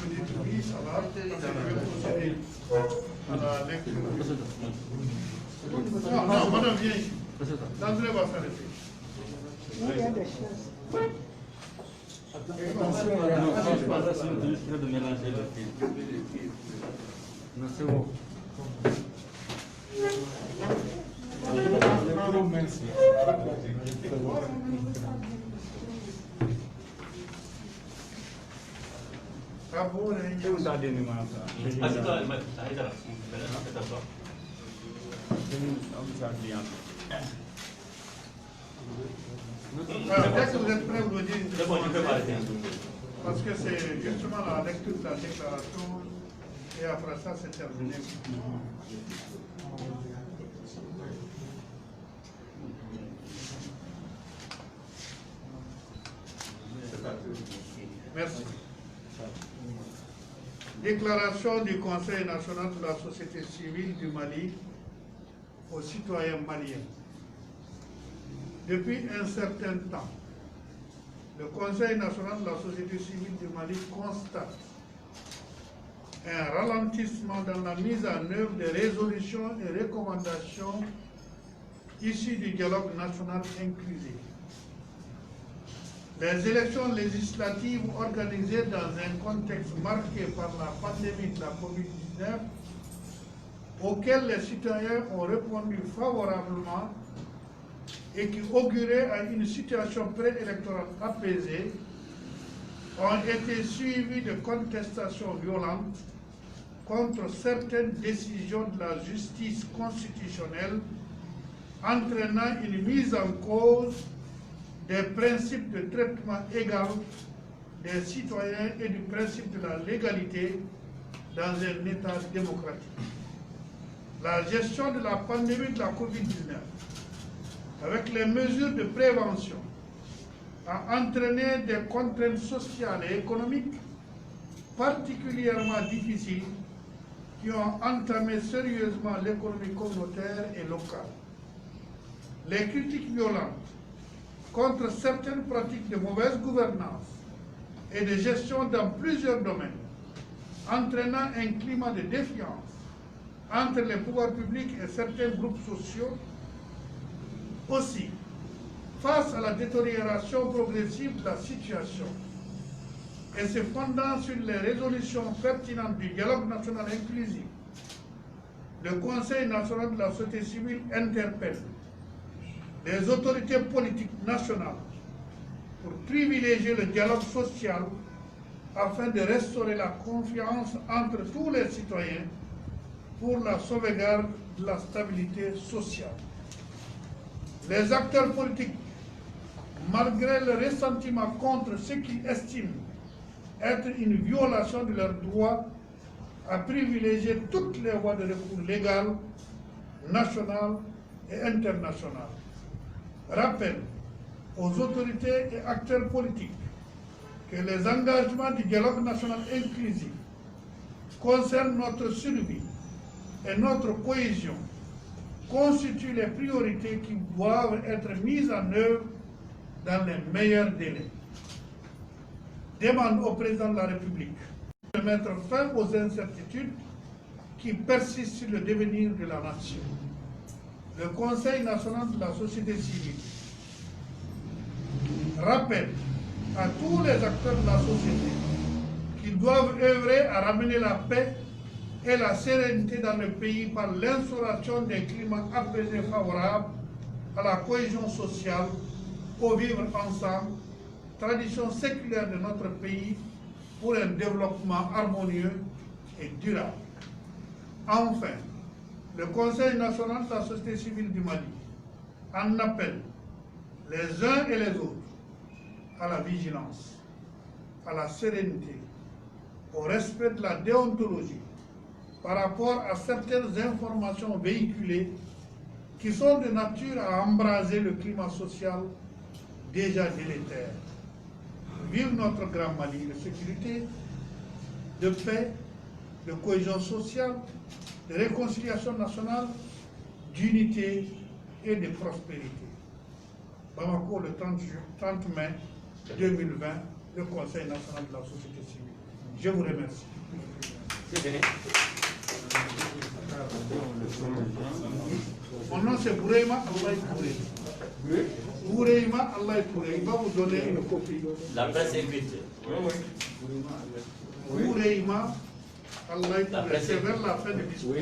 vous dites oui, ça va, parce que je vais procéder à la lecture. Non, non, madame, viens ici. L'André va s'arrêter. Oui, il y a des choses. Attention, il y a de mélanger le film. Non, c'est bon. Merci. Je vous ai donné ma dès que vous êtes prêts, vous me dites. Parce que c'est justement la lecture de la déclaration et après ça, c'est terminé. Merci. Déclaration du Conseil national de la société civile du Mali aux citoyens maliens. Depuis un certain temps, le Conseil national de la société civile du Mali constate un ralentissement dans la mise en œuvre des résolutions et recommandations issues du dialogue national inclusif. Les élections législatives organisées dans un contexte marqué par la pandémie de la COVID-19, auxquelles les citoyens ont répondu favorablement et qui auguraient à une situation préélectorale apaisée, ont été suivies de contestations violentes contre certaines décisions de la justice constitutionnelle entraînant une mise en cause des principes de traitement égal des citoyens et du principe de la légalité dans un État démocratique. La gestion de la pandémie de la COVID-19, avec les mesures de prévention, a entraîné des contraintes sociales et économiques particulièrement difficiles qui ont entamé sérieusement l'économie communautaire et locale. Les critiques violentes contre certaines pratiques de mauvaise gouvernance et de gestion dans plusieurs domaines, entraînant un climat de défiance entre les pouvoirs publics et certains groupes sociaux. Aussi, face à la détérioration progressive de la situation et se fondant sur les résolutions pertinentes du dialogue national inclusif, le Conseil national de la société civile interpelle les autorités politiques nationales pour privilégier le dialogue social afin de restaurer la confiance entre tous les citoyens pour la sauvegarde de la stabilité sociale. Les acteurs politiques, malgré le ressentiment contre ce qu'ils estiment être une violation de leurs droits, à privilégier toutes les voies de recours légales, nationales et internationales. Rappelle aux autorités et acteurs politiques que les engagements du dialogue national inclusif concernent notre survie et notre cohésion, constituent les priorités qui doivent être mises en œuvre dans les meilleurs délais. Demande au président de la République de mettre fin aux incertitudes qui persistent sur le devenir de la nation. Le Conseil national de la société civile rappelle à tous les acteurs de la société qu'ils doivent œuvrer à ramener la paix et la sérénité dans le pays par l'instauration d'un climat apaisé favorable à la cohésion sociale, au vivre ensemble, tradition séculaire de notre pays pour un développement harmonieux et durable. Enfin, le Conseil national de la société civile du Mali en appelle les uns et les autres à la vigilance, à la sérénité, au respect de la déontologie par rapport à certaines informations véhiculées qui sont de nature à embraser le climat social déjà délétère. Vive notre grand Mali de sécurité, de paix, de cohésion sociale, de réconciliation nationale, d'unité et de prospérité. Bamako, le 30 mai 2020, le Conseil national de la société civile. Je vous remercie. C'est fini. Mon nom c'est Boureima Allah Touré. Boureima Allah Touré. Il va vous donner une copie. La presse est écrite. Boureima Allah La Touré. presse C'est est- vers la fin du discours.